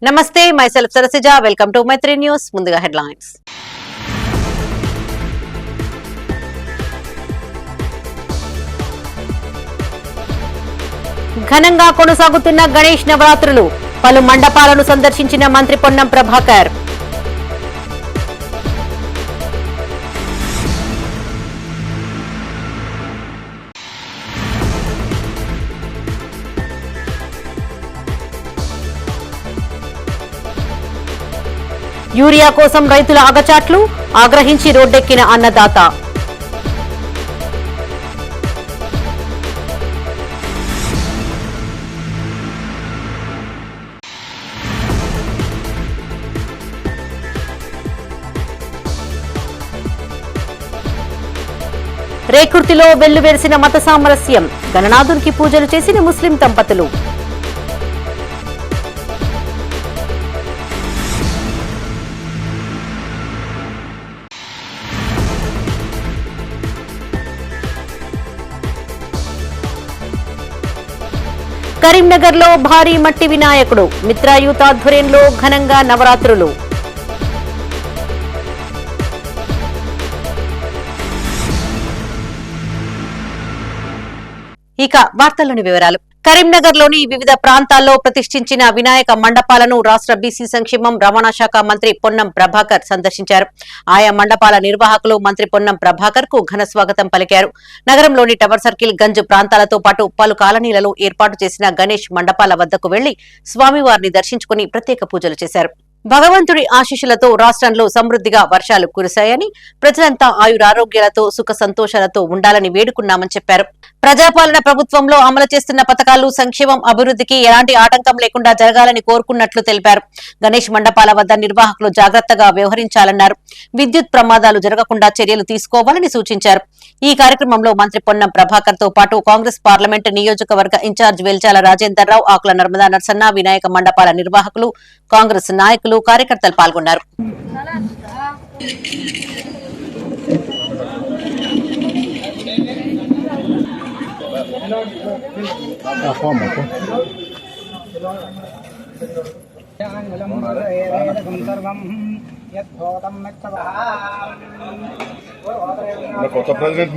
నమస్తే, myself Sarasija. Welcome to Maitri news. ముందుగా headlines. ఘనంగా కొనసాగుతున్న గణేష్ నవరాత్రులు. పలు మండపాలను సందర్శించిన మంత్రి పొన్నం ప్రభాకర్. యూరియా కోసం రైతుల అగచాట్లు, ఆగ్రహించి రోడ్డెక్కిన అన్నదాత. రేకుర్తిలో వెల్లువెరిసిన మత సామరస్యం. గణనాథునికి పూజలు చేసిన ముస్లిం దంపతులు. కరీంనగర్ లో భారీ మట్టి వినాయకుడు. మిత్రా యూత్ ఆధ్వర్యంలో ఘనంగా నవరాత్రులు. ఇక వార్తల్లోని వివరాలు. కరీంనగర్ లోని వివిధ ప్రాంతాల్లో ప్రతిష్ఠించిన వినాయక మండపాలను రాష్ట్ర బీసీ సంక్షేమం రవాణా శాఖ మంత్రి పొన్నం ప్రభాకర్ సందర్శించారు. ఆయా మండపాల నిర్వాహకులు మంత్రి పొన్నం ప్రభాకర్ కు ఘన స్వాగతం పలికారు. నగరంలోని టవర్ సర్కిల్, గంజ్ ప్రాంతాలతో పాటు పలు కాలనీలలో ఏర్పాటు చేసిన గణేష్ మండపాల వద్దకు వెళ్లి స్వామివారిని దర్శించుకుని ప్రత్యేక పూజలు చేశారు. భగవంతుడి ఆశీస్సులతో రాష్ట్రంలో సమృద్ధిగా వర్షాలు కురిశాయని, ప్రజలంతా ఆయురారోగ్యాలతో సుఖ సంతోషాలతో ఉండాలని వేడుకున్నామని చెప్పారు. ప్రజాపాలన ప్రభుత్వంలో అమలు చేస్తున్న పథకాలు, సంక్షేమం, అభివృద్ధికి ఎలాంటి ఆటంకం లేకుండా జరగాలని కోరుకున్నట్లు తెలిపారు. గణేష్ మండపాల వద్ద నిర్వాహకులు జాగ్రత్తగా వ్యవహరించాలన్నారు. విద్యుత్ ప్రమాదాలు జరగకుండా చర్యలు తీసుకోవాలని సూచించారు. ఈ కార్యక్రమంలో మంత్రి పొన్నం ప్రభాకర్ తో పాటు కాంగ్రెస్ పార్లమెంటు నియోజకవర్గ ఇన్ఛార్జ్ వెల్చాల రాజేందర్ రావు, ఆకుల నర్మదా నర్సన్న, వినాయక మండపాల నిర్వాహకులు, కాంగ్రెస్ నాయకులు, కార్యకర్తలు పాల్గొన్నారు. కొత్త ప్రెసిడెంట్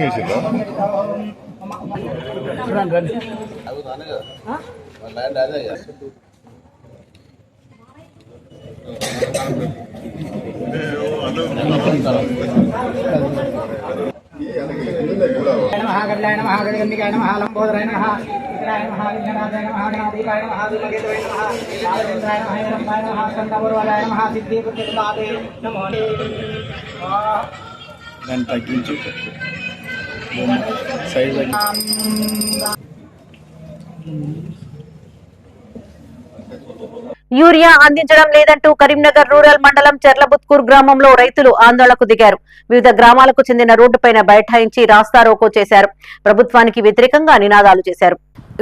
महागड्लाय नमः गणगंडिकाय नमः लंबोदराय नमः विक्राय नमः विघ्नराजाय नमः गणाधिपाय नमः धूमकेतवे नमः राजेन्द्राय नमः हिरण्मयाय नमः स्कंदपूर्वाय नमः सिद्धिप्रतिपदाते नमो దాన్ని తగ్గించి సైడ్ యూరియా అందించడం లేదంటూ కరీంనగర్ రూరల్ మండలం చెర్లబుత్కూర్ గ్రామంలో రైతులు ఆందోళనకు దిగారు. వివిధ గ్రామాలకు చెందిన రోడ్డుపైన బైఠాయించి రాస్తారోకో చేశారు. ప్రభుత్వానికి వ్యతిరేకంగా నినాదాలు చేశారు.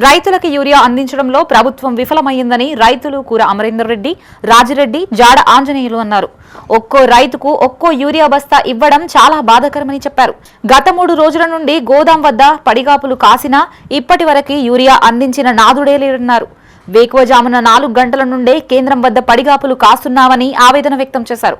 రైతులకు యూరియా అందించడంలో ప్రభుత్వం విఫలమైందని రైతులు కూర అమరేందర్ రెడ్డి, రాజిరెడ్డి, జాడ ఆంజనేయులు అన్నారు. ఒక్కో రైతుకు ఒక్కో యూరియా బస్తా ఇవ్వడం చాలా బాధాకరమని చెప్పారు. గత 3 రోజుల నుండి గోదాం వద్ద పడిగాపులు కాసినా ఇప్పటి వరకు యూరియా అందించిన నాదుడే లేరన్నారు. వేకువజామున 4 గంటల నుండే కేంద్రం వద్ద పడిగాపులు కాస్తున్నామని ఆవేదన వ్యక్తం చేశారు.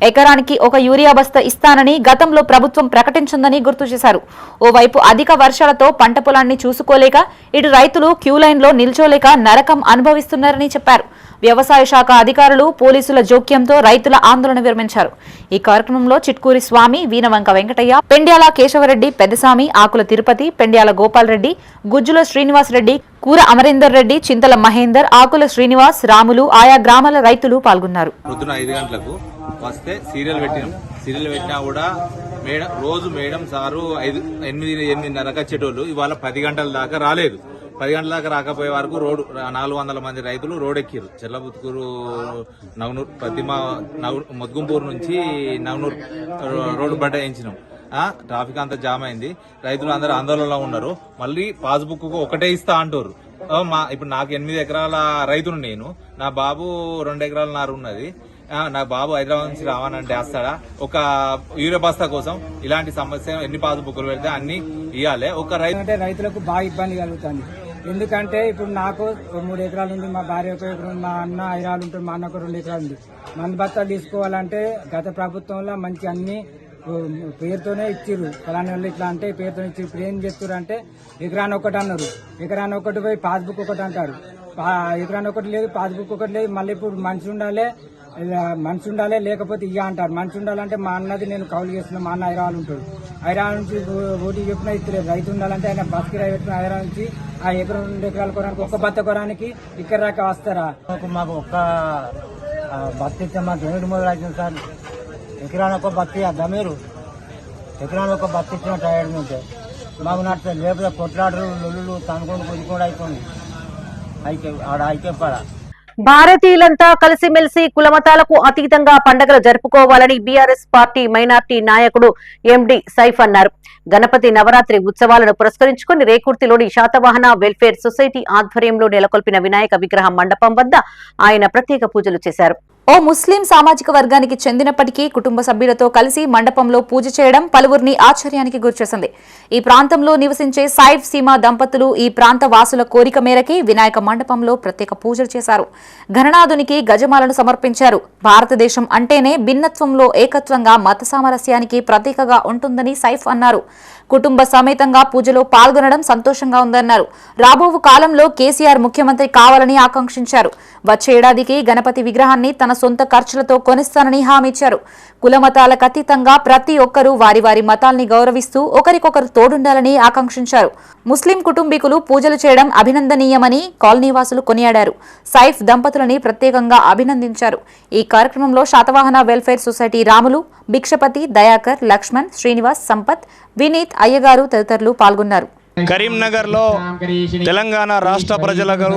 ఎకరానికి 1 యూరియా బస్తా ఇస్తానని గతంలో ప్రభుత్వం ప్రకటించిందని గుర్తు చేశారు. ఓవైపు అధిక వర్షాలతో పంట పొలాన్ని చూసుకోలేక ఇటు రైతులు క్యూలైన్లో నిల్చోలేక నరకం అనుభవిస్తున్నారని చెప్పారు. వ్యవసాయ శాఖ అధికారులు, పోలీసుల జోక్యంతో రైతుల ఆందోళన విరమించారు. ఈ కార్యక్రమంలో చిట్కూరి స్వామి, వీనవంక వెంకటయ్య, పెండ్యాల కేశవరెడ్డి, పెద్దస్వామి, ఆకుల తిరుపతి, పెండ్యాల గోపాల్ రెడ్డి, గుజ్జుల శ్రీనివాస్ రెడ్డి, కూర అమరేందర్ రెడ్డి, చింతల మహేందర్, ఆకుల శ్రీనివాస్, రాములు, ఆయా గ్రామాల రైతులు పాల్గొన్నారు. పొద్దున 5 గంటలకు వస్తే సీరియల్ పెట్టినా కూడా రోజు మేడం సారు 8:30 వచ్చేటోళ్ళు ఇవాళ 10 గంటల దాకా రాలేదు. 10 గంటల దాకా రాకపోయే వరకు 400 మంది రైతులు రోడ్ ఎక్కిరు. చెర్లబుత్కూరు, నవనూరు, మొద్గుంపూరు నుంచి నవనూరు రోడ్డు బట్టాయించినాం. ట్రాఫిక్ అంతా జామ్ అయింది. రైతులు అందరూ ఆందోళనలో ఉన్నారు. మళ్ళీ పాస్బుక్ ఒకటే ఇస్తా అంటారు. ఇప్పుడు నాకు 8 ఎకరాల రైతును నేను, నా బాబు 2 ఎకరాల నారు ఉన్నది. నా బాబు హైదరాబాద్ నుంచి రావానంటే వస్తాడా? ఒక యూరియా బస్తా కోసం ఇలాంటి సమస్య ఎన్ని పాస్బుక్లు పెడితే అన్ని ఇవ్వాలి. ఒక రైతులకు బాగా ఇబ్బంది కలుగుతుంది. ఎందుకంటే ఇప్పుడు నాకు 3 ఎకరాలు ఉంది, మా భార్య 1 ఎకరం ఉంది, మా అన్న 5 ఎకరాలు ఉంటుంది, మా అన్నకు 2 ఎకరాలు ఉంది. మందు బత్తాలు తీసుకోవాలంటే గత ప్రభుత్వంలో మంచి అన్ని పేరుతోనే ఇచ్చిర్రు. ఫలాని వాళ్ళు ఇట్లా అంటే పేరుతో ఇచ్చి ఇప్పుడు ఏం చేస్తారు అంటే ఎకరాన్ని ఒకటి అన్నారు, ఎకరాన్ని ఒకటి పోయి పాస్బుక్ ఒకటి అంటారు. ఎకరాన్ని ఒకటి లేదు, పాస్బుక్ ఒకటి లేదు. మళ్ళీ ఇప్పుడు మనిషి ఉండాలి లేకపోతే ఇయ్య అంటారు. మనిషి ఉండాలంటే మా అన్నది నేను కౌలు చేస్తున్నా, మా అన్న 5 ఎకరాలు ఉంటాడు. 5 ఎకరాల నుంచి ఓటీ చెప్పినా ఇస్తలేదు. రైతు ఉండాలంటే ఆయన బస్ కిరాయి పెట్టిన 5 ఎకరాల నుంచి ఆ ఎకరం 2 ఎకరాల కొనడానికి ఒక్క బత్త కొనడానికి ఇక్కడ దాకా వస్తారా? మాకు ఒక్క బత్త ఇస్తే మాకు ఏమిటి మొదలు అవుతుంది సార్? ఎకరాన్ని ఒక బత్తి అద్దా మీరు? ఎకరాన్ని ఒక బత్తి ఇచ్చిన టైర్డ్ ఉంటే మాకు నడుస్తుంది. లేకపోతే కొట్లాడరు, లొల్లులు తనుకొని కొద్దికోండి అయిపోయింది. ఆడ అయిపోయాడా? భారతీయులంతా కలిసిమెలిసి కులమతాలకు అతీతంగా పండుగలు జరుపుకోవాలని బీఆర్ఎస్ పార్టీ మైనార్టీ నాయకుడు ఎండి సైఫ్ అన్నారు. గణపతి నవరాత్రి ఉత్సవాలను పురస్కరించుకుని రేకుర్తిలోని శాతవాహన వెల్ఫేర్ సొసైటీ ఆధ్వర్యంలో నెలకొల్పిన వినాయక విగ్రహం మండపం వద్ద ఆయన ప్రత్యేక పూజలు చేశారు. ఓ ముస్లిం సామాజిక వర్గానికి చెందినప్పటికీ కుటుంబ సభ్యులతో కలిసి మండపంలో పూజ చేయడం పలువురిని ఆశ్చర్యానికి గురిచేసింది. ఈ ప్రాంతంలో నివసించే సైఫ్ సీమా దంపతులు ఈ ప్రాంత వాసుల కోరిక మేరకి వినాయక మండపంలో ప్రత్యేక పూజలు చేశారు. గణనాథునికి గజమాలను సమర్పించారు. భారతదేశం అంటేనే భిన్నత్వంలో ఏకత్వంగా మత సామరస్యానికి ప్రతీకగా ఉంటుందని సైఫ్ అన్నారు. కుటుంబ సమేతంగా పూజలో పాల్గొనడం సంతోషంగా ఉందన్నారు. రాబో కాలంలో కేసీఆర్ ముఖ్యమంత్రి కావాలని ఆకాంక్షించారు. వచ్చే ఏడాదికి గణపతి విగ్రహాన్ని తన సొంత ఖర్చులతో కొనిస్తానని హామీ ఇచ్చారు. కులమతాలకు అతీతంగా ప్రతి ఒక్కరూ వారి వారి మతాల్ని గౌరవిస్తూ ఒకరికొకరు తోడుండాలని ఆకాంక్షించారు. ముస్లిం కుటుంబీకులు పూజలు చేయడం అభినందనీయమని కాలనీవాసులు కొనియాడారు. సైఫ్ దంపతులని ప్రత్యేకంగా అభినందించారు. ఈ కార్యక్రమంలో శాతవాహన వెల్ఫేర్ సొసైటీ రాములు, భిక్షపతి, దయాకర్, లక్ష్మణ్, శ్రీనివాస్, సంపత్, వినీత్, అయ్యగారు తదితరులు పాల్గొన్నారు. కరీంనగర్లో తెలంగాణ రాష్ట్ర ప్రజలకు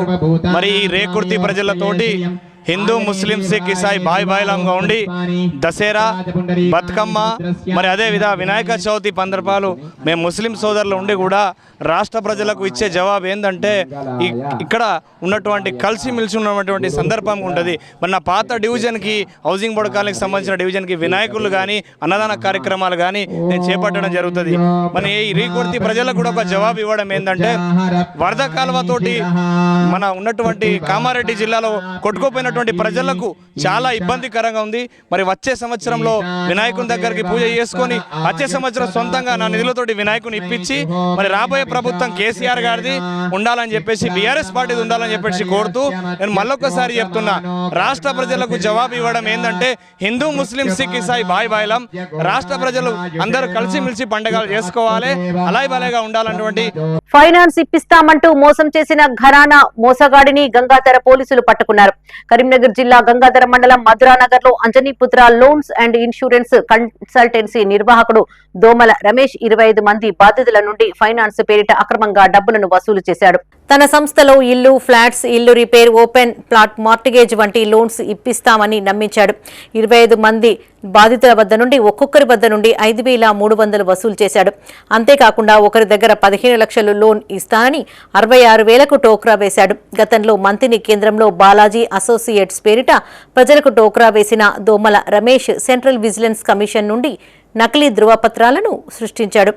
మరి రేకుర్తి ప్రజలతోటి హిందూ, ముస్లిం, సిక్, ఇసాయి బాయిలాంగా ఉండి దసరా, బతుకమ్మ మరి అదే వినాయక చవితి సందర్భాలు మేము ముస్లిం సోదరులు ఉండి కూడా రాష్ట్ర ప్రజలకు ఇచ్చే జవాబు ఏంటంటే ఇక్కడ ఉన్నటువంటి కలిసిమెలిసి ఉన్నటువంటి సందర్భం ఉంటుంది. మన పాత డివిజన్కి హౌసింగ్ బోర్డు కాలనీకి సంబంధించిన డివిజన్కి వినాయకులు కానీ అన్నదాన కార్యక్రమాలు కానీ నేను చేపట్టడం జరుగుతుంది. మన ఈ రేకుర్తి ప్రజలకు కూడా ఒక జవాబు ఇవ్వడం ఏంటంటే వరద కాలువతోటి మన ఉన్నటువంటి కామారెడ్డి జిల్లాలో కొట్టుకుపోయినటువంటి ప్రజలకు చాలా ఇబ్బందికరంగా ఉంది. మరి వచ్చే సంవత్సరంలో వినాయకుని దగ్గరికి పూజ చేసుకొని వచ్చే సంవత్సరం సొంతంగా నా నిధులతోటి వినాయకుని ఇప్పించి మరి రాబోయే ప్రభుత్వం కేసీఆర్ గారిది ఉండాలని చెప్పేసి బీఆర్ఎస్ పార్టీది ఉండాలని చెప్పేసి కోరుతూ నేను మళ్ళొక్కసారి చెప్తున్నా, రాష్ట్ర ప్రజలకు జవాబు ఇవ్వడం ఏంటంటే హిందూ, ముస్లిం, సిక్, ఇసాయి బాయిలాం రాష్ట్ర ప్రజలు అందరూ కలిసిమెలిసి పండుగలు చేసుకోవాలి, అలాయిబాలేగా ఉండాలన్నటువంటి ఫైనాన్స్ ఇప్పిస్తామంటూ మోసం చేసిన ఘరానా మోసగాడిని గంగాధర పోలీసులు పట్టుకున్నారు. కరీంనగర్ జిల్లా గంగాధర మండలం మధురానగర్ లో Anjaniputra loans and insurance consultancy నిర్వాహకుడు దోమల రమేష్ 25 మంది బాధితుల నుండి ఫైనాన్స్ పేరిట అక్రమంగా డబ్బులను వసూలు చేశాడు. తన సంస్థలో ఇల్లు, ఫ్లాట్స్, ఇల్లు రిపేర్, ఓపెన్ ప్లాట్ మార్టిగేజ్ వంటి లోన్స్ ఇప్పిస్తామని నమ్మించాడు. 25 మంది బాధితుల వద్ద నుండి ఒక్కొక్కరి వద్ద నుండి 5,300 వసూలు చేశాడు. అంతేకాకుండా ఒకరి దగ్గర 15 లక్షలు లోన్ ఇస్తానని 66,000కు టోక్రా వేశాడు. గతంలో మంతిని కేంద్రంలో బాలాజీ అసోసియేట్స్ పేరిట ప్రజలకు టోక్రా వేసిన దోమల రమేష్ సెంట్రల్ విజిలెన్స్ కమిషన్ నుండి నకిలీ ధృవపత్రాలను సృష్టించాడు.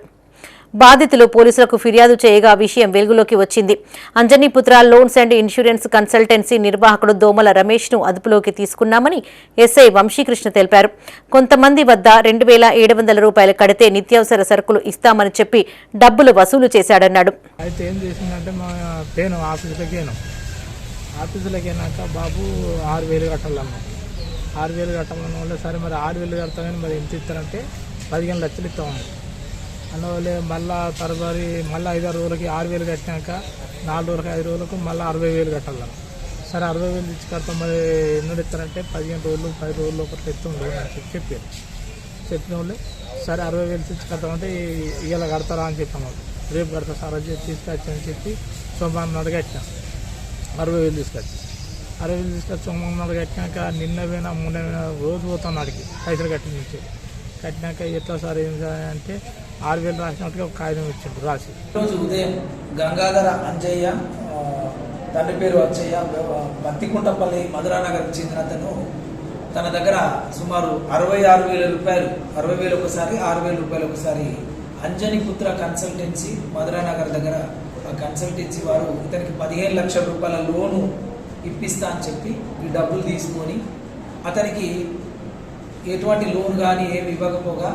బాధితులు పోలీసులకు ఫిర్యాదు చేయగా విషయం వెలుగులోకి వచ్చింది. Anjaniputra loans and insurance consultancy నిర్వాహకుడు దోమల రమేష్ ను అదుపులోకి తీసుకున్నామని ఎస్ఐ వంశీకృష్ణ తెలిపారు. కొంతమంది వద్ద 2,700 రూపాయలు కడితే నిత్యావసర సరుకులు ఇస్తామని చెప్పి డబ్బులు వసూలు చేశాడన్నాడు. అయితే ఏం చేసిందంటే మా ఆఫీసులోకి అయినాక బాబు 6,000 కట్టాలన్నా. 6,000 కట్టాలన్న వల్ల సరే మరి 6,000 కడతామని మరి ఎంత ఇస్తారంటే 15 లక్షలు ఇస్తామని అందువల్ల మళ్ళీ తరబడి మళ్ళీ 5-6 రోజులకి 6,000 కట్టినాక 4 రోజులకి 5 రోజులకు మళ్ళీ 60,000 కట్టాలన్నా. సరే 60,000 ఇచ్చి కడతాం మరి ఎన్నో ఇస్తారంటే 15 రోజులు 10 రోజులు ఒకటి ఎత్తుండే అని చెప్పారు. చెప్పిన వాళ్ళు సరే 60,000 ఇచ్చి కడతామంటే ఇలా కడతారా అని చెప్పాము. రేపు కడతా సార్ అని తీసుకొచ్చని చెప్పి సోమవారం నాడు కట్టినాం. 60,000 తీసుకొచ్చి 60,000 తీసుకొచ్చి సోమవారం నాడు కట్టినాక నిన్న పోయినా మొన్న రోజు పోతాం నాడికి పైసలు కట్టిన నుంచి కట్టినాక ఎట్లా సార్ ఏం అంటే 6,000 రాసినట్టుగా ఒక కాగితం ఇచ్చిండు రాసి. రోజు ఉదయం గంగాధర అంజయ్య, తండ్రి పేరు అచ్చయ్య, బత్తికుంటపల్లి మధురానగర్కి చెందిన అతను తన దగ్గర సుమారు 66,000 రూపాయలు, 60,000 ఒకసారి 6,000 రూపాయలు ఒకసారి అంజనీపుత్ర కన్సల్టెన్సీ మధురానగర్ దగ్గర ఒక కన్సల్టెన్సీ వారు ఇతనికి 15 లక్షల రూపాయల లోను ఇప్పిస్తా అని చెప్పి ఈ డబ్బులు తీసుకొని అతనికి ఎటువంటి లోన్ కానీ ఏమి ఇవ్వకపోగా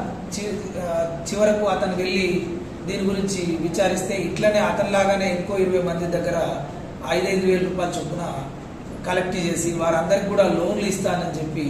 చివరకు అతను వెళ్ళి దీని గురించి విచారిస్తే ఇట్లనే అతనిలాగానే ఇంకో 20 మంది దగ్గర 5,000 రూపాయల చొప్పున కలెక్ట్ చేసి వారందరికీ కూడా లోన్లు ఇస్తానని చెప్పి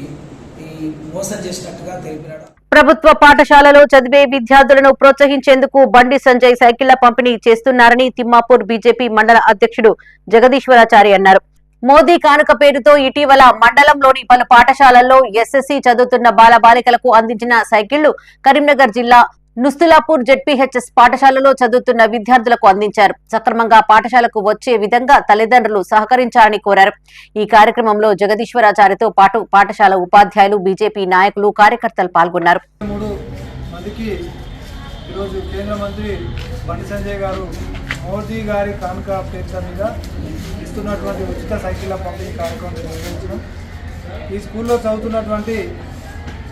ఈ మోసం చేసినట్టుగా తెలిపినాడు. ప్రభుత్వ పాఠశాలలో చదివే విద్యార్థులను ప్రోత్సహించేందుకు బండి సంజయ్ సైకిళ్ల పంపిణీ చేస్తున్నారని తిమ్మాపూర్ బీజేపీ మండల అధ్యక్షుడు జగదీశ్వరాచారి అన్నారు. మోదీ కానుక పేరుతో ఇటీవల మండలంలోని పలు పాఠశాలల్లో ఎస్ఎస్సీ చదువుతున్న బాలబాలికలకు అందించిన సైకిళ్లు కరీంనగర్ జిల్లా నుస్తులాపూర్ జెడ్పీహెచ్ఎస్ పాఠశాలలో చదువుతున్న విద్యార్థులకు అందించారు. సక్రమంగా పాఠశాలకు వచ్చే విధంగా తల్లిదండ్రులు సహకరించాలని కోరారు. ఈ కార్యక్రమంలో జగదీశ్వరాచారితో పాటు పాఠశాల ఉపాధ్యాయులు, బీజేపీ నాయకులు, కార్యకర్తలు పాల్గొన్నారు. ఈరోజు కేంద్ర మంత్రి బండి సంజయ్ గారు మోదీ గారి కానుక పేరు మీద ఇస్తున్నటువంటి ఉచిత సైకిళ్ల పంపిణీ కార్యక్రమం నిర్వహించడం. ఈ స్కూల్లో చదువుతున్నటువంటి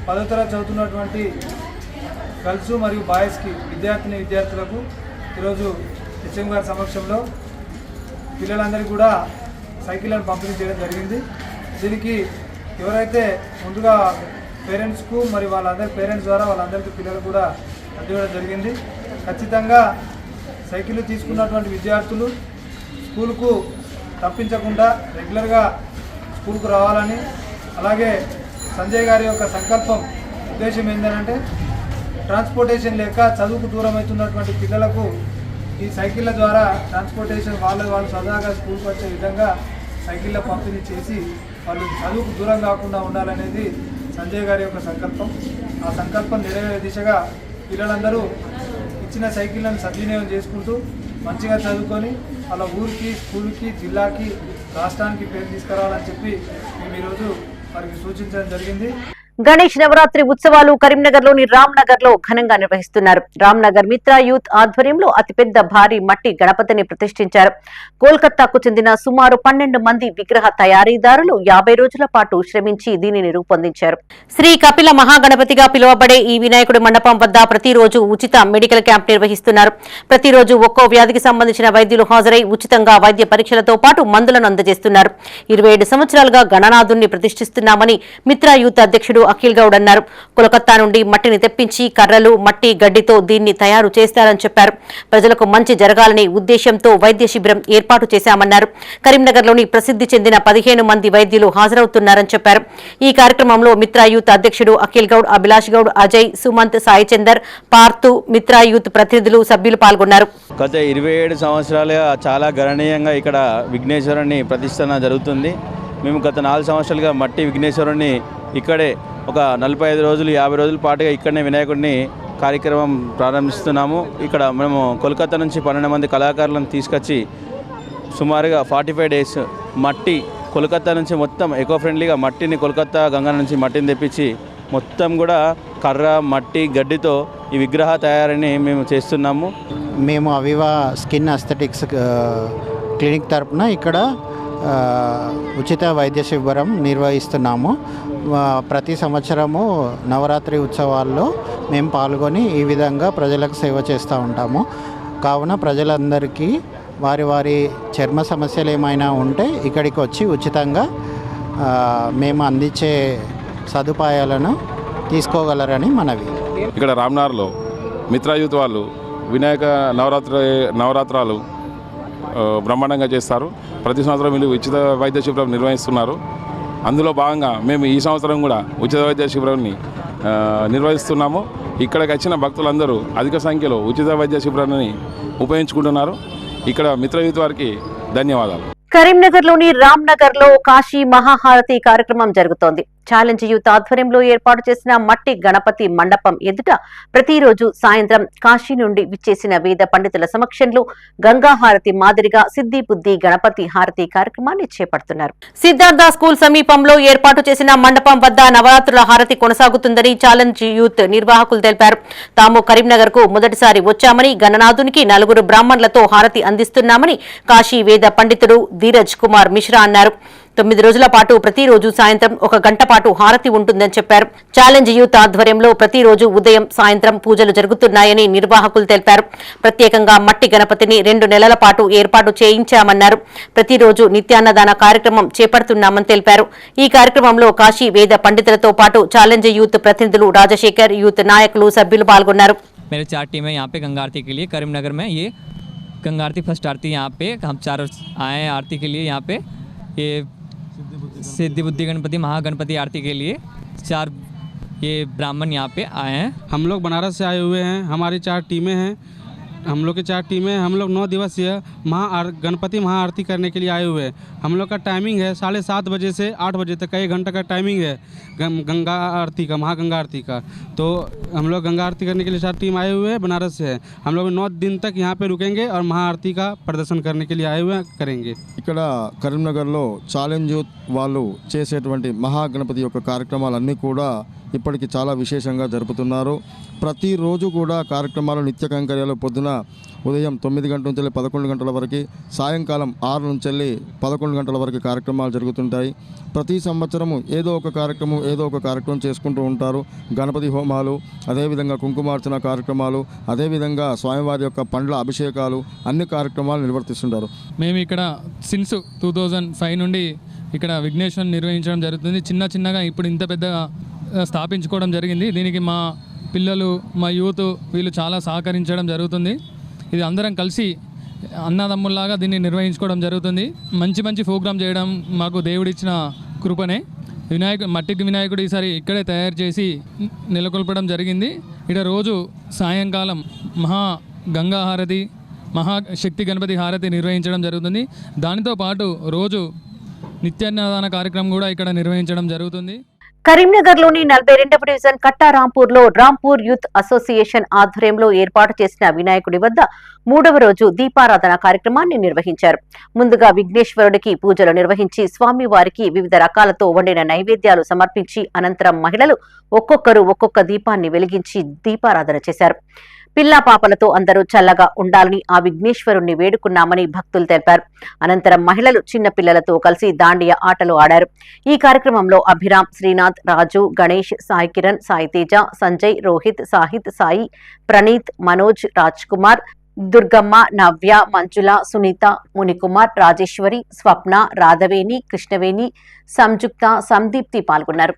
10వ తరగతి చదువుతున్నటువంటి గర్ల్స్ మరియు బాయ్స్కి విద్యార్థులకు ఈరోజు హెచ్ఎం గారి సమక్షంలో పిల్లలందరికీ కూడా సైకిళ్లను పంపిణీ చేయడం జరిగింది. దీనికి ఎవరైతే ముందుగా పేరెంట్స్కు మరి వాళ్ళందరి పేరెంట్స్ ద్వారా వాళ్ళందరికీ పిల్లలు కూడా అందివ్వడం జరిగింది. ఖచ్చితంగా సైకిల్ తీసుకున్నటువంటి విద్యార్థులు స్కూల్కు తప్పించకుండా రెగ్యులర్గా స్కూల్కు రావాలని, అలాగే సంజయ్ గారి యొక్క సంకల్పం ఉద్దేశం ఏంటంటే ట్రాన్స్పోర్టేషన్ లేక చదువుకు దూరం అవుతున్నటువంటి పిల్లలకు ఈ సైకిళ్ళ ద్వారా ట్రాన్స్పోర్టేషన్ వాళ్ళు సరదాగా స్కూల్కి వచ్చే విధంగా సైకిళ్ళ పంపిణీ చేసి వాళ్ళు చదువుకు దూరం కాకుండా ఉండాలనేది సంజయ్ గారి యొక్క సంకల్పం. ఆ సంకల్పం నెరవేరే దిశగా పిల్లలందరూ ఇచ్చిన సైకిళ్ళను సద్వినియోగం చేసుకుంటూ మంచిగా చదువుకొని వాళ్ళ ఊరికి, స్కూల్కి, జిల్లాకి, రాష్ట్రానికి పేరు తీసుకురావాలని చెప్పి మేము ఈరోజు వారికి సూచించడం జరిగింది. గణేష్ నవరాత్రి ఉత్సవాలు కరీంనగర్లోని రామ్నగర్ లో ఘనంగా నిర్వహిస్తున్నారు. రామ్నగర్ మిత్రా యూత్ ఆధ్వర్యంలో అతిపెద్ద భారీ మట్టి గణపతిని ప్రతిష్ఠించారు. కోల్కతాకు చెందిన సుమారు 12 మంది విగ్రహ తయారీదారులు 50 రోజుల పాటు శ్రమించి దీనిని రూపొందించారు. శ్రీ కపిల మహాగణపతిగా పిలువబడే ఈ వినాయకుడి మండపం వద్ద ప్రతిరోజు ఉచిత మెడికల్ క్యాంప్ నిర్వహిస్తున్నారు. ప్రతిరోజు ఒక్కో వ్యాధికి సంబంధించిన వైద్యులు హాజరై ఉచితంగా వైద్య పరీక్షలతో పాటు మందులను అందజేస్తున్నారు. 27 సంవత్సరాలుగా గణనాథుణ్ణి ప్రతిష్ఠిస్తున్నామని మిత్రా యూత్ అధ్యక్షుడు అఖిల్ గౌడ్ అన్నారు. కోల్కతా నుండి మట్టిని తెప్పించి కర్రలు, మట్టి, గడ్డితో దీన్ని తయారు చేస్తారని చెప్పారు. ప్రజలకు మంచి జరగాలనే ఉద్దేశంతో వైద్య శిబిరం ఏర్పాటు చేశామన్నారు. కరీంనగర్లోని ప్రసిద్ధి చెందిన 15 మంది వైద్యులు హాజరవుతున్నారని చెప్పారు. ఈ కార్యక్రమంలో మిత్రా యూత్ అధ్యక్షుడు అఖిల్ గౌడ్, అభిలాష్ గౌడ్, అజయ్, సుమంత్, సాయి చందర్, పార్థు, మిత్రా యూత్ ప్రతినిధులు, సభ్యులు పాల్గొన్నారు. గత 27 సంవత్సరాలుగా చాలా గణనీయంగా ఇక్కడ విఘ్నేశ్వరుని ప్రతిష్ఠన జరుగుతుంది. మేము గత 4 సంవత్సరాలుగా మట్టి విఘ్నేశ్వరుని ఇక్కడే ఒక 45 రోజులు 50 రోజుల పాటుగా ఇక్కడనే వినాయకుడిని కార్యక్రమం ప్రారంభిస్తున్నాము. ఇక్కడ మేము కోల్కతా నుంచి 12 మంది కళాకారులను తీసుకొచ్చి సుమారుగా 45 డేస్ మట్టి కోల్కతా నుంచి మొత్తం ఎకో ఫ్రెండ్లీగా మట్టిని కోల్కతా గంగా నుంచి మట్టిని తెప్పించి మొత్తం కూడా కర్ర, మట్టి, గడ్డితో ఈ విగ్రహ తయారీని మేము చేస్తున్నాము. మేము అవివా స్కిన్ అస్థెటిక్స్ క్లినిక్ తరపున ఇక్కడ ఉచిత వైద్య శిబిరం నిర్వహిస్తున్నాము. ప్రతి సంవత్సరము నవరాత్రి ఉత్సవాల్లో మేము పాల్గొని ఈ విధంగా ప్రజలకు సేవ చేస్తూ ఉంటాము. కావున ప్రజలందరికీ వారి వారి చర్మ సమస్యలు ఏమైనా ఉంటే ఇక్కడికి వచ్చి ఉచితంగా మేము అందించే సదుపాయాలను తీసుకోగలరని మనవి. ఇక్కడ రామ్నగర్లో మిత్రా యూత్ వాళ్ళు వినాయక నవరాత్రాలు బ్రహ్మాండంగా చేస్తారు. ప్రతి సంవత్సరం వీళ్ళు ఉచిత వైద్య శిబిరం నిర్వహిస్తున్నారు. అందులో భాగంగా మేము ఈ సంవత్సరం కూడా ఉచిత వైద్య శిబిరాన్ని నిర్వహిస్తున్నాము. ఇక్కడికి వచ్చిన భక్తులందరూ అధిక సంఖ్యలో ఉచిత వైద్య శిబిరాన్ని ఉపయోగించుకుంటున్నారు. ఇక్కడ మిత్ర యూత్ వారికి ధన్యవాదాలు. కరీంనగర్లోని రామ్నగర్ లో కాశీ మహాహారతి కార్యక్రమం జరుగుతోంది. ఛాలెంజ్ యూత్ ఆధ్వర్యంలో ఏర్పాటు చేసిన మట్టి గణపతి మండపం ఎదుట ప్రతిరోజు సాయంత్రం కాశీ నుండి విచ్చేసిన వేద పండితుల సమక్షంలో గంగాహారతి మాదిరిగా సిద్ధి బుద్ధి గణపతి హారతి కార్యక్రమాన్ని చేపడుతున్నారు. సిద్ధార్థ స్కూల్ సమీపంలో ఏర్పాటు చేసిన మండపం వద్ద నవరాత్రుల హారతి కొనసాగుతుందని ఛాలెంజ్ యూత్ నిర్వాహకులు తెలిపారు. తాము కరీంనగర్ కు మొదటిసారి వచ్చామని, గణనాథునికి 4 బ్రాహ్మణులతో హారతి అందిస్తున్నామని కాశీ వేద పండితుడు ధీరజ్ కుమార్ మిశ్రా అన్నారు. 9 రోజుల పాటు ప్రతిరోజు సాయంత్రం 1 గంట పాటు హారతి ఉంటుందని చెప్పారు. ఛాలెంజ్ యూత్ ఆధ్వర్యంలో ప్రతిరోజు ఉదయం సాయంత్రం పూజలు జరుగుతున్నాయని నిర్వాహకులు తెలిపారు. ప్రత్యేకంగా మట్టి గణపతిని 2 నెలల పాటు ఏర్పాటు చేయించామన్నారు. ప్రతిరోజు నిత్యాన్నదాన కార్యక్రమం చేపడుతున్నామని తెలిపారు. ఈ కార్యక్రమంలో కాశీ వేద పండితులతో పాటు ఛాలెంజ్ యూత్ ప్రతినిధులు రాజశేఖర్, యూత్ నాయకులు, సభ్యులు పాల్గొన్నారు. मेरे 4 टीमें यहाँ पे गंगा आरती के लिए करीमनगर में, ये गंगा आरती फर्स्ट आरती यहाँ पे हम 4 आए हैं आरती के लिए. यहाँ पे ये सिद्धि बुद्धि गणपति महागणपति आरती के लिए 4 ये ब्राह्मण यहाँ पे आए हैं. हम लोग बनारस से आए हुए हैं. हमारी 4 टीमें हैं. हम लोग की 4 टीमें, हम लोग 9 दिवसीय गणपति महाआरती करने के लिए आए हुए हैं. हम लोग का टाइमिंग है 7:30 बजे से 8 बजे तक का 1 घंटा का टाइमिंग है गंगा आरती का, महागंगा आरती का. तो हम लोग गंगा आरती करने के लिए 4 टीम आए हुए हैं, बनारस से है. हम लोग 9 दिन तक यहाँ पे रुकेंगे और महाआरती का प्रदर्शन करने के लिए आए हुए करेंगे. ఇక్కడ కరీంనగర్లో ఛాలెంజ్ యూత్ వాళ్ళు చేసేటువంటి మహాగణపతి యొక్క కార్యక్రమాలన్నీ కూడా ఇప్పటికి చాలా విశేషంగా జరుపుతున్నారు. ప్రతిరోజు కూడా కార్యక్రమాలు నిత్య కైంకర్యాలు పొద్దున ఉదయం 9 గంటల నుంచి 11 గంటల వరకు, సాయంకాలం 6 నుంచి 11 గంటల వరకు కార్యక్రమాలు జరుగుతుంటాయి. ప్రతి సంవత్సరము ఏదో ఒక కార్యక్రమం చేసుకుంటూ ఉంటారు. గణపతి హోమాలు, అదేవిధంగా కుంకుమార్చన కార్యక్రమాలు, అదేవిధంగా స్వామివారి యొక్క పండ్ల అభిషేకాలు, అన్ని కార్యక్రమాలు నిర్వర్తిస్తుంటారు. మేము ఇక్కడ సిన్స్ 2005 నుండి ఇక్కడ విఘ్నేశ్వరం నిర్వహించడం జరుగుతుంది. చిన్నగా ఇప్పుడు ఇంత పెద్దగా స్థాపించుకోవడం జరిగింది. దీనికి మా పిల్లలు, మా యూత్ వీళ్ళు చాలా సహకరించడం జరుగుతుంది. ఇది అందరం కలిసి అన్నదమ్ముల్లాగా దీన్ని నిర్వహించుకోవడం జరుగుతుంది. మంచి ప్రోగ్రాం చేయడం మాకు దేవుడిచ్చిన కృపనే. మట్టికి వినాయకుడు ఈసారి ఇక్కడే తయారు చేసి నెలకొల్పడం జరిగింది. ఇక్కడ రోజు సాయంకాలం గంగా హారతి, మహాశక్తి గణపతి హారతి నిర్వహించడం జరుగుతుంది. దానితో పాటు రోజు నిత్యాన్నదాన కార్యక్రమం కూడా ఇక్కడ నిర్వహించడం జరుగుతుంది. కరీంనగర్లోని 42వ డివిజన్ కట్టారాంపూర్లో రాంపూర్ యూత్ అసోసియేషన్ ఆధ్వర్యంలో ఏర్పాటు చేసిన వినాయకుడి వద్ద 3వ రోజు దీపారాధన కార్యక్రమాన్ని నిర్వహించారు. ముందుగా విఘ్నేశ్వరుడికి పూజలు నిర్వహించి స్వామివారికి వివిధ రకాలతో వండిన నైవేద్యాలు సమర్పించి అనంతరం మహిళలు ఒక్కొక్కరు ఒక్కొక్క దీపాన్ని వెలిగించి దీపారాధన చేశారు. పిల్లా పాపలతో అందరూ చల్లగా ఉండాలని ఆ విఘ్నేశ్వరుణ్ణి వేడుకున్నామని భక్తులు తెలిపారు. అనంతరం మహిళలు చిన్న పిల్లలతో కలిసి దాండియా ఆటలు ఆడారు. ఈ కార్యక్రమంలో అభిరామ్, శ్రీనాథ్, రాజు, గణేష్, సాయి కిరణ్, సాయి తేజ, సంజయ్, రోహిత్, సాహిత్, సాయి, ప్రణీత్, మనోజ్, రాజ్ కుమార్, దుర్గమ్మ, నవ్య, మంజుల, సునీత, మునికుమార్, రాజేశ్వరి, స్వప్న, రాధవేణి, కృష్ణవేణి, సంయుక్త, సందీప్తి పాల్గొన్నారు.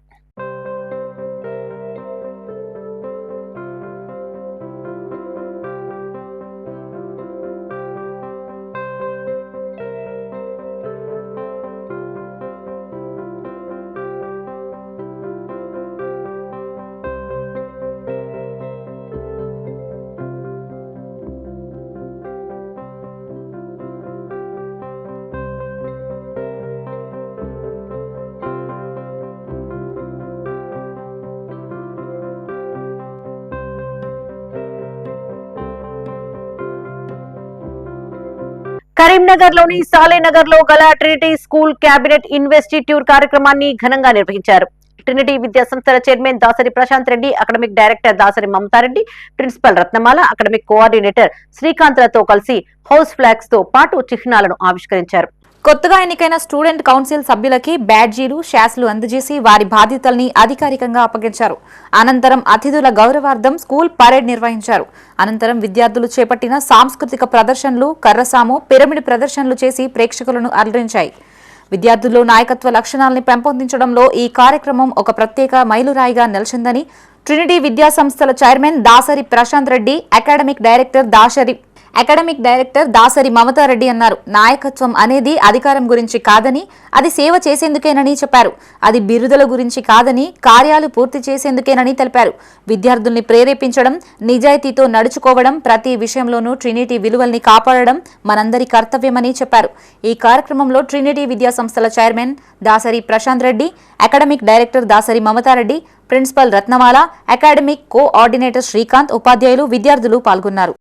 కరీంనగర్లోని సాలేనగర్లో గల ట్రినిటీ స్కూల్ క్యాబినెట్ ఇన్వెస్టిట్యూర్ కార్యక్రమాన్ని ఘనంగా నిర్వహించారు. ట్రినిటీ విద్యా సంస్థల chairman Dasari Prashanth Reddy, academic director Dasari Mamatha Reddy, principal Ratnamala, academic coordinator శ్రీకాంత్లతో కలిసి హౌస్ ఫ్లాగ్స్ తో పాటు చిహ్నాలను ఆవిష్కరించారు. కొత్తగా ఎన్నికైన స్టూడెంట్ కౌన్సిల్ సభ్యులకి బ్యాడ్జీలు, షాస్లు అందజేసి వారి బాధ్యతల్ని అధికారికంగా అప్పగించారు. అనంతరం అతిథుల గౌరవార్థం స్కూల్ పరేడ్ నిర్వహించారు. అనంతరం విద్యార్థులు చేపట్టిన సాంస్కృతిక ప్రదర్శనలు, కర్రసాము, పిరమిడ్ ప్రదర్శనలు చేసి ప్రేక్షకులను అలరించాయి. విద్యార్థుల్లో నాయకత్వ లక్షణాలను పెంపొందించడంలో ఈ కార్యక్రమం ఒక ప్రత్యేక మైలురాయిగా నిలిచిందని ట్రినిటీ విద్యా సంస్థల chairman Dasari Prashanth Reddy, academic director Dasari Mamatha Reddy అన్నారు. నాయకత్వం అనేది అధికారం గురించి కాదని, అది సేవ చేసేందుకేనని చెప్పారు. అది బిరుదుల గురించి కాదని, కార్యాలు పూర్తి చేసేందుకేనని తెలిపారు. విద్యార్థుల్ని ప్రేరేపించడం, నిజాయితీతో నడుచుకోవడం, ప్రతి విషయంలోనూ ట్రినిటీ విలువల్ని కాపాడడం మనందరి కర్తవ్యమని చెప్పారు. ఈ కార్యక్రమంలో ట్రినిటీ విద్యా సంస్థల chairman Dasari Prashanth Reddy, academic director Dasari Mamatha Reddy, principal Ratnamala, academic coordinator Srikanth, ఉపాధ్యాయులు, విద్యార్థులు పాల్గొన్నారు.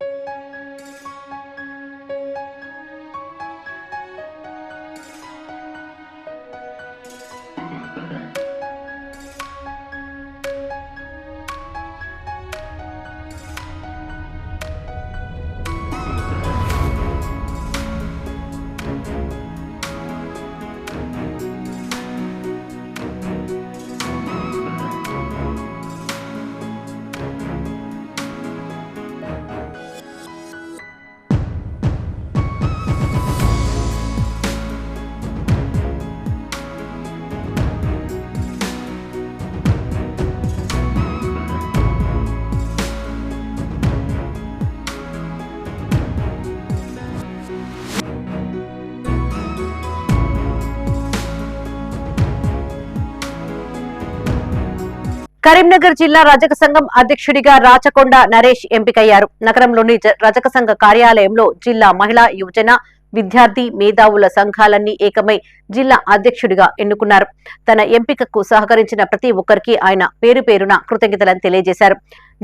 కరీంనగర్ జిల్లా రజక సంఘం అధ్యక్షుడిగా రాచకొండ నరేష్ ఎంపికయ్యారు. నగరంలోని రజక సంఘ కార్యాలయంలో జిల్లా మహిళా, యువజన, విద్యార్థి, మేధావుల సంఘాలన్నీ ఏకమై జిల్లా అధ్యక్షుడిగా ఎన్నుకున్నారు. తన ఎంపికకు సహకరించిన ప్రతి ఒక్కరికి ఆయన పేరు పేరున కృతజ్ఞతలను తెలియజేశారు.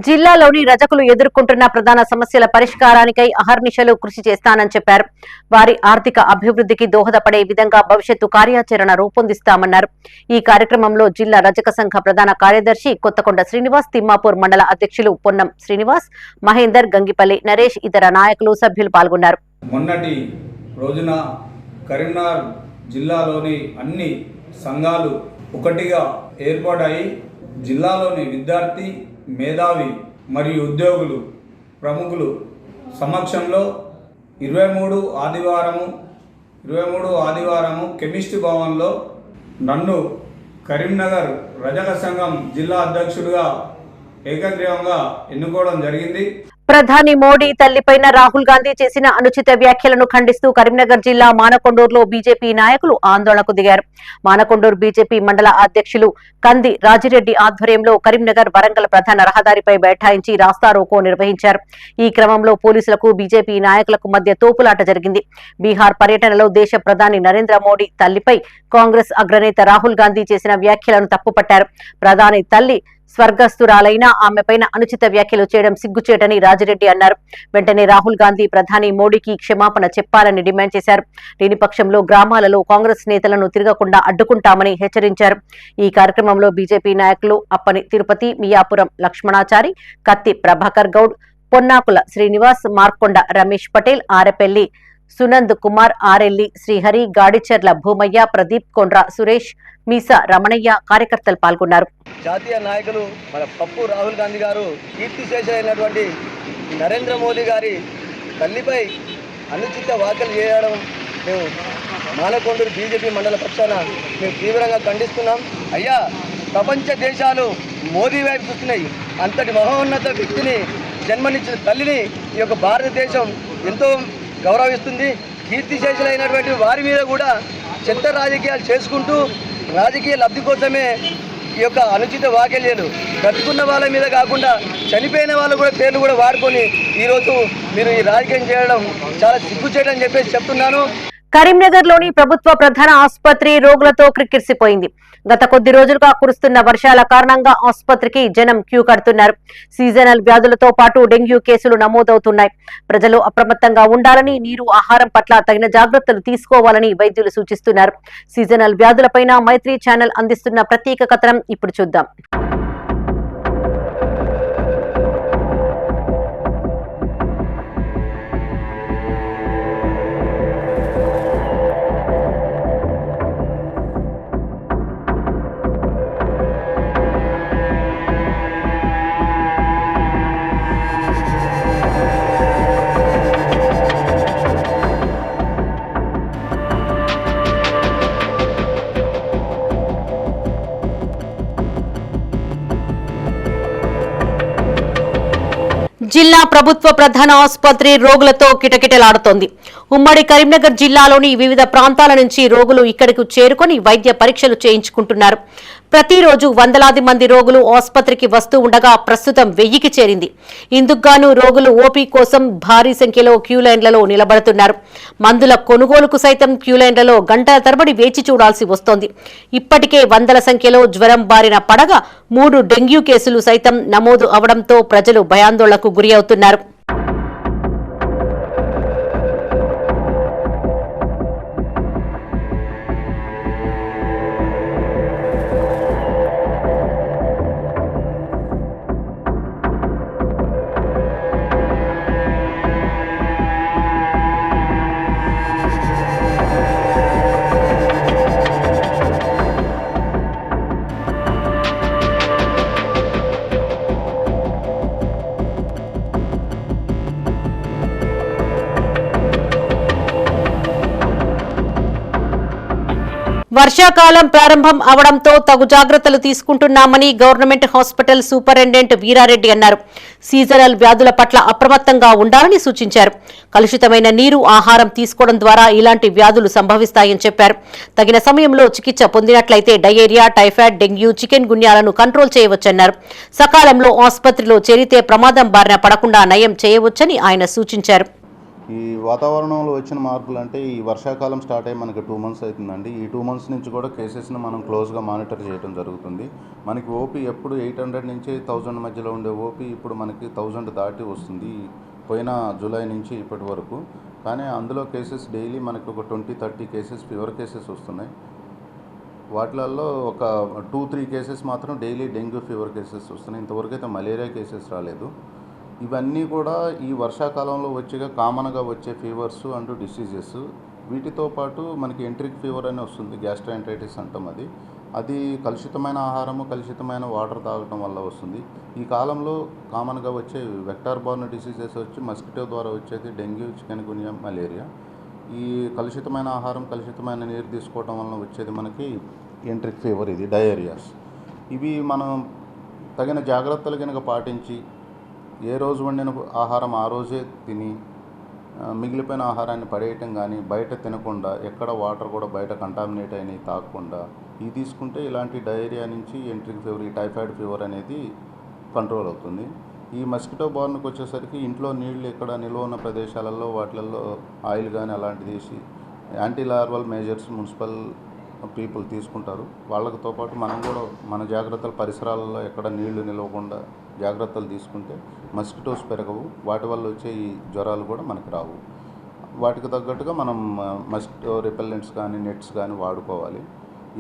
జిల్లాలోని రజకులు ఎదుర్కొంటున్న ప్రధాన సమస్యల పరిష్కారానికై అహర్నిశలు కృషి చేస్తానని చెప్పారు. వారి ఆర్థిక అభివృద్ధికి దోహదపడే విధంగా భవిష్యత్తు కార్యాచరణ రూపొందిస్తామన్నారు. ఈ కార్యక్రమంలో జిల్లా రజక సంఘ ప్రధాన కార్యదర్శి కొత్తకొండ శ్రీనివాస్, తిమ్మాపూర్ మండల అధ్యక్షులు పొన్నం శ్రీనివాస్, మహేందర్, గంగిపల్లి నరేష్, ఇతర నాయకులు, సభ్యులు పాల్గొన్నారు. మొన్నటి రోజున కరీంనగర్ జిల్లాలోని అన్ని సంఘాలు ఒకటిగా ఏర్పాటై జిల్లాలోని విద్యార్థి, మేధావి మరియు ఉద్యోగులు ప్రముఖులు సమక్షంలో 23 ఆదివారము కెమిస్ట్రీ భవన్లో నన్ను కరీంనగర్ రజక సంఘం జిల్లా అధ్యక్షుడిగా ఏకగ్రీవంగా ఎన్నుకోవడం జరిగింది. ప్రధాని మోడీ తల్లిపైన రాహుల్ గాంధీ చేసిన అనుచిత వ్యాఖ్యలను ఖండిస్తూ కరీంనగర్ జిల్లా మానకొండూరులో బీజేపీ నాయకులు ఆందోళనకు దిగారు. మానకొండూరు బీజేపీ మండల అధ్యక్షులు కంది రాజిరెడ్డి ఆధ్వర్యంలో కరీంనగర్ వరంగల్ ప్రధాన రహదారిపై బైఠాయించి రాస్తారోకో నిర్వహించారు. ఈ క్రమంలో పోలీసులకు, బీజేపీ నాయకులకు మధ్య తోపులాట జరిగింది. బీహార్ పర్యటనలో దేశ ప్రధాని నరేంద్ర మోడీ తల్లిపై కాంగ్రెస్ అగ్రనేత రాహుల్ గాంధీ చేసిన వ్యాఖ్యలను తప్పుపట్టారు. ప్రధాని తల్లి స్వర్గస్థురాలైన ఆమెపైన అనుచిత వ్యాఖ్యలు చేయడం సిగ్గుచేటని రాజిరెడ్డి అన్నారు. వెంటనే రాహుల్ గాంధీ ప్రధాని మోడీకి క్షమాపణ చెప్పాలని డిమాండ్ చేశారు. లేని పక్షంలో గ్రామాలలో కాంగ్రెస్ నేతలను తిరగకుండా అడ్డుకుంటామని హెచ్చరించారు. ఈ కార్యక్రమంలో బీజేపీ నాయకులు అప్పని తిరుపతి, మియాపురం లక్ష్మణాచారి, కత్తి ప్రభాకర్ గౌడ్, పొన్నాకుల శ్రీనివాస్, మార్కొండ రమేష్ పటేల్, ఆరెపల్లి సునంద్ కుమార్, ఆరెల్లి శ్రీహరి, గాడిచెర్ల భూమయ్య, ప్రదీప్, కొండ్ర సురేష్, మీసా రమణయ్య కార్యకర్తలు పాల్గొన్నారు. జాతీయ నాయకులు మన పప్పు రాహుల్ గాంధీ గారు కీర్తిశేషులైనటువంటి నరేంద్ర మోదీ గారి తల్లిపై అనుచిత వ్యాఖ్యలు చేయడం మేము మానకొండూరు బీజేపీ మండల పక్షాన మేము తీవ్రంగా ఖండిస్తున్నాం. అయ్యా, ప్రపంచ దేశాలు మోదీ వైపు చూస్తున్నాయి. అంతటి మహోన్నత వ్యక్తిని జన్మనిచ్చిన తల్లిని ఈ యొక్క భారతదేశం ఎంతో గౌరవిస్తుంది. కీర్తిశేషులైనటువంటి వారి మీద కూడా చెత్త రాజకీయాలు చేసుకుంటూ రాజకీయ లబ్ధి కోసమే ఈ యొక్క అనుచిత వ్యాఖ్యలు బ్రతుకున్న వాళ్ళ మీద కాకుండా చనిపోయిన వాళ్ళు కూడా పేర్లు కూడా వాడుకొని ఈరోజు మీరు ఈ రాజకీయం చేయడం చాలా సిగ్గుచేటు అని చెప్పేసి చెప్తున్నాను. కరీంనగర్ లోని ప్రభుత్వ ప్రధాన ఆసుపత్రి రోగులతో క్రిక్కిరిసిపోయింది. గత కొద్ది రోజులుగా కురుస్తున్న వర్షాల కారణంగా ఆసుపత్రికి జనం క్యూ కడుతున్నారు. సీజనల్ వ్యాధులతో పాటు డెంగ్యూ కేసులు నమోదవుతున్నాయి. ప్రజలు అప్రమత్తంగా ఉండాలని, నీరు, ఆహారం పట్ల తగిన జాగ్రత్తలు తీసుకోవాలని వైద్యులు సూచిస్తున్నారు. సీజనల్ వ్యాధులపైన మైత్రి ఛానల్ అందిస్తున్న ప్రత్యేక కథనం ఇప్పుడు చూద్దాం. జిల్లా ప్రభుత్వ ప్రధాన ఆసుపత్రి రోగులతో కిటకిటలాడుతోంది. ఉమ్మడి కరీంనగర్ జిల్లాలోని వివిధ ప్రాంతాల నుంచి రోగులు ఇక్కడకు చేరుకొని వైద్య పరీక్షలు చేయించుకుంటున్నారు. ప్రతిరోజు వందలాది మంది రోగులు ఆసుపత్రికి వస్తూ ఉండగా ప్రస్తుతం 1000కి చేరింది. ఇందుకుగాను రోగులు ఓపీ కోసం భారీ సంఖ్యలో క్యూలైన్లలో నిలబడుతున్నారు. మందుల కొనుగోలుకు సైతం క్యూలైన్లలో గంటల తరబడి వేచి చూడాల్సి వస్తోంది. ఇప్పటికే వందల సంఖ్యలో జ్వరం బారిన పడగా 3 డెంగ్యూ కేసులు సైతం నమోదు అవడంతో ప్రజలు భయాందోళనకు గురి అవుతున్నారు. వర్షాకాలం ప్రారంభం అవడంతో తగు జాగ్రత్తలు తీసుకుంటున్నామని గవర్నమెంట్ హాస్పిటల్ సూపరింటెండెంట్ వీరారెడ్డి అన్నారు. సీజనల్ వ్యాధుల పట్ల అప్రమత్తంగా ఉండాలని సూచించారు. కలుషితమైన నీరు, ఆహారం తీసుకోవడం ద్వారా ఇలాంటి వ్యాధులు సంభవిస్తాయని చెప్పారు. తగిన సమయంలో చికిత్స పొందినట్లయితే డయేరియా, టైఫాయిడ్, డెంగ్యూ, చికెన్ గున్యాలను కంట్రోల్ చేయవచ్చన్నారు. సకాలంలో ఆసుపత్రిలో చేరితే ప్రమాదం బారిన పడకుండా నయం చేయవచ్చని ఆయన సూచించారు. ఈ వాతావరణంలో వచ్చిన మార్పులు అంటే ఈ వర్షాకాలం స్టార్ట్ అయ్యి మనకి 2 months అవుతుందండి. ఈ 2 months నుంచి కూడా కేసెస్ని మనం క్లోజ్గా మానిటర్ చేయడం జరుగుతుంది. మనకి ఓపీ ఎప్పుడు 800 నుంచి 1000 మధ్యలో ఉండే ఓపీ ఇప్పుడు మనకి 1000 దాటి వస్తుంది పోయిన జూలై నుంచి ఇప్పటి వరకు. కానీ అందులో కేసెస్ డైలీ మనకి ఒక 20-30 కేసెస్ ఫీవర్ కేసెస్ వస్తున్నాయి. వాటిలలో ఒక 2-3 కేసెస్ మాత్రం డైలీ డెంగ్యూ ఫీవర్ కేసెస్ వస్తున్నాయి. ఇంతవరకు అయితే మలేరియా కేసెస్ రాలేదు. ఇవన్నీ కూడా ఈ వర్షాకాలంలో వచ్చేగా కామన్గా వచ్చే ఫీవర్స్ అండ్ డిసీజెస్. వీటితో పాటు మనకి ఎంట్రిక్ ఫీవర్ అని వస్తుంది, గ్యాస్ట్రైంటైటిస్ అంటాం. అది కలుషితమైన ఆహారము, కలుషితమైన వాటర్ తాగడం వల్ల వస్తుంది. ఈ కాలంలో కామన్గా వచ్చే వెక్టార్ బార్న్ డిసీజెస్ వచ్చి మస్కిటో ద్వారా వచ్చేది డెంగ్యూ, చికెన్ గున్యా, మలేరియా. ఈ కలుషితమైన ఆహారం, కలుషితమైన నీరు తీసుకోవడం వలన వచ్చేది మనకి ఎంట్రిక్ ఫీవర్, ఇది డయేరియాస్. ఇవి మనం తగిన జాగ్రత్తలు కనుక పాటించి ఏ రోజు వండిన ఆహారం ఆ రోజే తిని మిగిలిపోయిన ఆహారాన్ని పడేయటం కానీ, బయట తినకుండా, ఎక్కడ వాటర్ కూడా బయట కంటామినేట్ అయినవి తాగకుండా ఇది తీసుకుంటే ఇలాంటి డయేరియా నుంచి ఎంట్రిక్ ఫీవర్, ఈ టైఫాయిడ్ ఫీవర్ అనేది కంట్రోల్ అవుతుంది. ఈ మస్కిటో బార్న్కి వచ్చేసరికి ఇంట్లో నీళ్ళు ఎక్కడ నిల్వ ఉన్న ప్రదేశాలలో వాటిల్లో ఆయిల్ కానీ అలాంటిది వేసి anti larval measures municipal people తీసుకుంటారు. వాళ్ళతో పాటు మనం కూడా మన జాగ్రత్తలు, పరిసరాలలో ఎక్కడ నీళ్లు నిలవకుండా జాగ్రత్తలు తీసుకుంటే మస్కిటోస్ పెరగవు. వాటి వల్ల వచ్చే ఈ జ్వరాలు కూడా మనకి రావు. వాటికి తగ్గట్టుగా మనం మస్కిటో రిపెల్లెంట్స్ కానీ, నెట్స్ కానీ వాడుకోవాలి.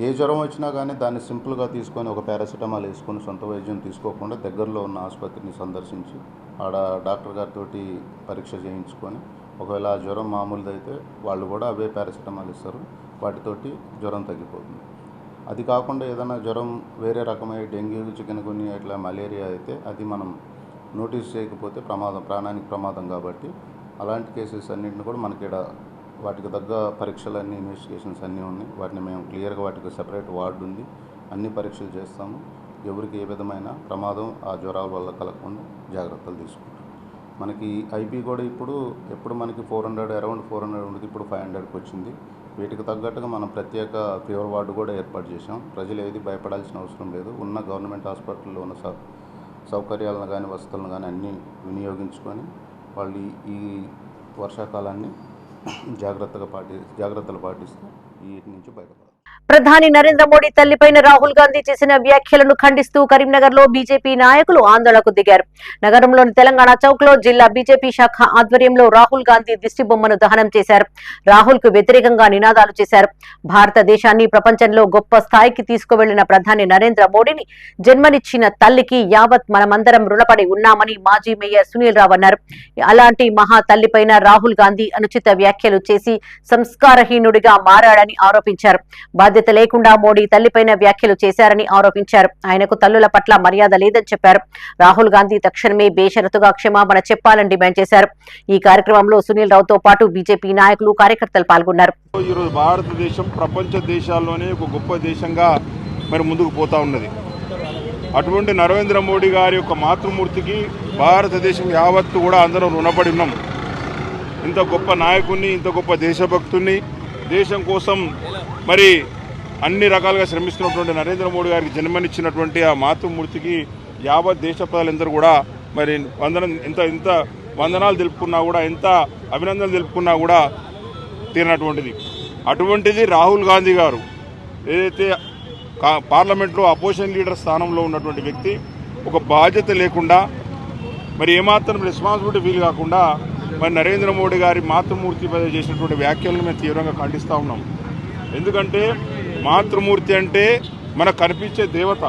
ఏ జ్వరం వచ్చినా కానీ దాన్ని సింపుల్గా తీసుకొని ఒక పారాసిటమాల్ వేసుకొని సొంత వైద్యం తీసుకోకుండా దగ్గరలో ఉన్న ఆసుపత్రిని సందర్శించి ఆడ డాక్టర్ గారితో పరీక్ష చేయించుకొని, ఒకవేళ ఆ జ్వరం మామూలుదైతే వాళ్ళు కూడా అవే పారాసిటమాల్ ఇస్తారు, వాటితోటి జ్వరం తగ్గిపోతుంది. అది కాకుండా ఏదైనా జ్వరం వేరే రకమైన డెంగ్యూ, చికెన్ గున్యా, ఇట్లా మలేరియా అయితే అది మనం నోటీస్ చేయకపోతే ప్రమాదం, ప్రాణానికి ప్రమాదం. కాబట్టి అలాంటి కేసెస్ అన్నింటిని కూడా మనకి ఇక్కడ వాటికి తగ్గ పరీక్షలన్నీ, ఇన్వెస్టిగేషన్స్ అన్నీ ఉన్నాయి. వాటిని మేము క్లియర్గా వాటికి సెపరేట్ వార్డు ఉంది, అన్ని పరీక్షలు చేస్తాము. ఎవరికి ఏ విధమైన ప్రమాదం ఆ జ్వరాల వల్ల కలగకుండా జాగ్రత్తలు తీసుకుంటాం. మనకి ఐపీ కూడా ఎప్పుడు మనకి 400, అరౌండ్ 400 ఉండేది, ఇప్పుడు 500కి వచ్చింది. వీటికి తగ్గట్టుగా మనం ప్రత్యేక ఫీవర్ వార్డు కూడా ఏర్పాటు చేసాం. ప్రజలు ఏది భయపడాల్సిన అవసరం లేదు. ఉన్న గవర్నమెంట్ హాస్పిటల్లో ఉన్న సౌకర్యాలను కానీ, వసతులను కానీ అన్నీ వినియోగించుకొని వాళ్ళు ఈ వర్షాకాలాన్ని జాగ్రత్తలు పాటిస్తూ వీటి నుంచి బయటపడాలి. ప్రధాని నరేంద్ర మోడీ తల్లిపైన రాహుల్ గాంధీ చేసిన వ్యాఖ్యలను ఖండిస్తూ కరీంనగర్ లో బీజేపీ నాయకులు ఆందోళనకు దిగారు. నగరంలోని తెలంగాణ చౌక్ లో జిల్లా బీజేపీ శాఖ ఆధ్వర్యంలో రాహుల్ గాంధీ దిష్టి బొమ్మను దహనం చేశారు. రాహుల్ కు వ్యతిరేకంగా నినాదాలు చేశారు. భారతదేశాన్ని ప్రపంచంలో గొప్ప స్థాయికి తీసుకువెళ్లిన ప్రధాని నరేంద్ర మోడీని జన్మనిచ్చిన తల్లికి యావత్ మనమందరం రుణపడి ఉన్నామని మాజీ మేయర్ సునీల్ రావు అన్నారు. అలాంటి మహా తల్లిపైన రాహుల్ గాంధీ అనుచిత వ్యాఖ్యలు చేసి సంస్కారహీనుడిగా మారాడని ఆరోపించారు. బాధ్యత లేకుండా మోడీ తల్లిపైన వ్యాఖ్యలు చేశారని ఆరోపించారు. ఆయనకు తల్లుల పట్ల మర్యాద లేదని చెప్పారు. రాహుల్ గాంధీ తక్షణమే బేషరతుగా క్షమాపణ చెప్పాలని డిమాండ్ చేశారు. ఈ కార్యక్రమంలో సునీల్ రావుతో పాటు బీజేపీ నాయకులు, కార్యకర్తలు పాల్గొన్నారు. ఈరోజు భారతదేశం ప్రపంచ దేశాల్లోనే ఒక గొప్ప దేశంగా మరి ముందుకు పోతా ఉన్నది. అటువంటి నరేంద్ర మోడీ గారి యొక్క మాతృమూర్తికి భారతదేశం యావత్తు కూడా అందరం రుణపడి ఉన్నాం. ఇంత గొప్ప నాయకుడిని, ఇంత గొప్ప దేశభక్తుని, దేశం కోసం మరి అన్ని రకాలుగా శ్రమిస్తున్నటువంటి నరేంద్ర మోడీ గారికి జన్మనిచ్చినటువంటి ఆ మాతృమూర్తికి యావత్ దేశ ప్రజలందరూ కూడా మరి ఇంత వందనాలు తెలుపుకున్నా కూడా, ఎంత అభినందనలు తెలుపుకున్నా కూడా తీరినటువంటిది. అటువంటిది రాహుల్ గాంధీ గారు ఏదైతే పార్లమెంట్లో అపోజిషన్ లీడర్ స్థానంలో ఉన్నటువంటి వ్యక్తి ఒక బాధ్యత లేకుండా, మరి ఏమాత్రం రెస్పాన్సిబిలిటీ ఫీల్ కాకుండా మరి నరేంద్ర మోడీ గారి మాతృమూర్తి పై చేసినటువంటి వ్యాఖ్యలను మేము తీవ్రంగా ఖండిస్తూ ఉన్నాం. ఎందుకంటే మాతృమూర్తి అంటే మనకు కనిపించే దేవత.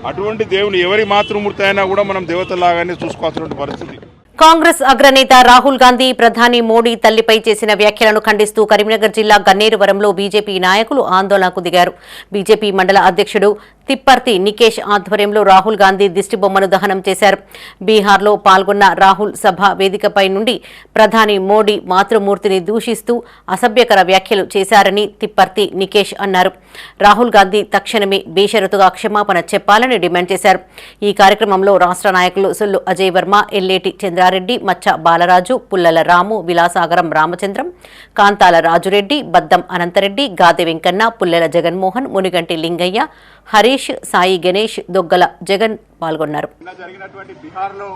అటువంటి దేవుని ఎవరి మాతృమూర్తి అయినా కూడా మనం దేవతలాగానే చూసుకోవాల్సిన పరిస్థితి. కాంగ్రెస్ అగ్రనేత రాహుల్ గాంధీ ప్రధాని మోడీ తల్లిపై చేసిన వ్యాఖ్యలను ఖండిస్తూ కరీంనగర్ జిల్లా గన్నేరువరంలో బీజేపీ నాయకులు ఆందోళనకు దిగారు. బీజేపీ మండల అధ్యక్షుడు తిప్పర్తి నికేష్ ఆధ్వర్యంలో రాహుల్ గాంధీ దిష్టిబొమ్మను దహనం చేశారు. బీహార్లో పాల్గొన్న రాహుల్ సభ వేదికపై నుండి ప్రధాని మోడీ మాతృమూర్తిని దూషిస్తూ అసభ్యకర వ్యాఖ్యలు చేశారని తిప్పర్తి నికేష్ అన్నారు. రాహుల్ గాంధీ తక్షణమే బేషరతుగా క్షమాపణ చెప్పాలని డిమాండ్ చేశారు. ఈ కార్యక్రమంలో రాష్ట్ర నాయకులు సొల్లు అజయ్ వర్మ, ఎల్లేటి చంద్రారెడ్డి, మచ్చ బాలరాజు, పుల్లల రాము, విలాసాగరం రామచంద్రం, కాంతాల రాజురెడ్డి, బద్దం అనంతరెడ్డి, గాదె వెంకన్న, పుల్లెల జగన్మోహన్, మునిగంటి లింగయ్య, హరీష్, సాయి గణేష్, దొగ్గల జగన్ పాల్గొన్నారు. జరిగినటువంటి బీహార్లో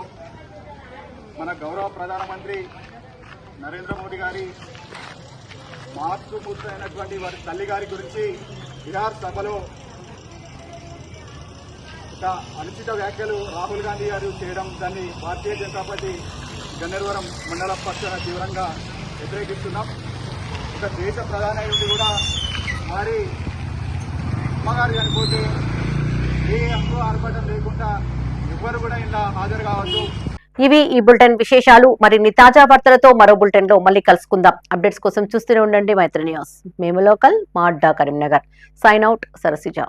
మన గౌరవ ప్రధానమంత్రి నరేంద్ర మోడీ గారి మాతృమూర్తి అయినటువంటి వారి తల్లి గారి గురించి బీహార్ సభలో ఒక అనుచిత వ్యాఖ్యలు రాహుల్ గాంధీ గారు చేయడం, దాన్ని భారతీయ జనతా పార్టీ గన్నేరువరం మండల పక్షాన తీవ్రంగా వ్యతిరేకిస్తున్నాం. ఒక దేశ ప్రధాని అయి కూడా వారి అమ్మగారు చనిపోతే ఏ హక్కు ఆర్భటం లేకుండా ఎవ్వరు కూడా ఇలా హాజరు కావచ్చు. ఇవి ఈ బులెటిన్ విశేషాలు. మరిన్ని తాజా వార్తలతో మరో బులెటిన్ లో మళ్ళీ కలుసుకుందాం. అప్డేట్స్ కోసం చూస్తూనే ఉండండి మైత్రి న్యూస్. మేము లోకల్, మా అడ్డా కరీంనగర్. Sign out, Sarasija.